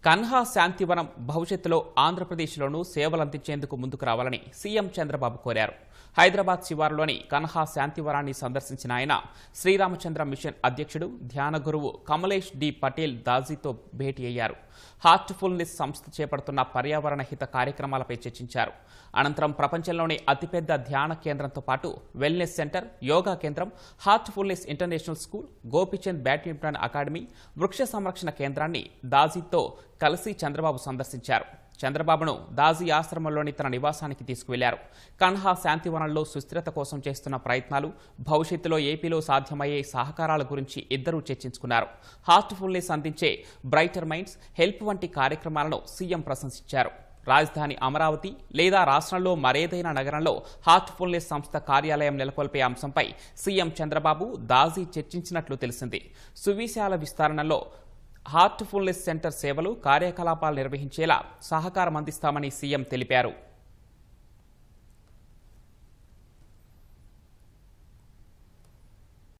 కన్హా శాంతివనం భవిష్యత్తులో ఆంధ్రప్రదేశ్లోనూ సేవలందించేందుకు ముందుకు రావాలని సీఎం చంద్రబాబు కోరారు. హైదరాబాద్ శివారులోని కన్హా శాంతివనాన్ని సందర్శించిన ఆయన శ్రీరామచంద్ర మిషన్ అధ్యక్షుడు ధ్యాన గురువు కమలేష్ డి పటేల్ దాజీతో భేటీ అయ్యారు. హార్ట్ఫుల్నెస్ సంస్థ చేపడుతున్న పర్యావరణ హిత కార్యక్రమాలపై చర్చించారు. అనంతరం ప్రపంచంలోని అతిపెద్ద ధ్యాన కేంద్రంతో పాటు వెల్నెస్ సెంటర్, యోగా కేంద్రం, Heartfulness international school, Gopichand badminton academy, వృక్ష సంరక్షణ కేంద్రాన్ని దాజీతో కలిసి చంద్రబాబు సందర్శించారు. చంద్రబాబును దాజీ ఆశ్రమంలోని తన నివాసానికి తీసుకువెళ్లారు. కన్హా శాంతివనంలో సుస్థిరత కోసం చేస్తున్న ప్రయత్నాలు, భవిష్యత్తులో ఏపీలో సాధ్యమయ్యే సహకారాల గురించి ఇద్దరూ చర్చించుకున్నారు. హార్ట్ఫుల్నెస్ అందించే బ్రైటర్ మైండ్స్, హెల్ప్ వంటి కార్యక్రమాలను సీఎం ప్రశంసించారు. రాజధాని అమరావతి లేదా రాష్ట్రంలో మరేదైనా నగరంలో హార్ట్ఫుల్నెస్ సంస్థ కార్యాలయం నెలకొల్పే అంశంపై సీఎం చంద్రబాబు దాజీ చర్చించినట్లు తెలిసింది. సువిశాల విస్తరణలో హార్ట్ఫుల్నెస్ సెంటర్ సేవలు, కార్యకలాపాలు నిర్వహించేలా సహకారం అందిస్తామని సీఎం తెలిపారు.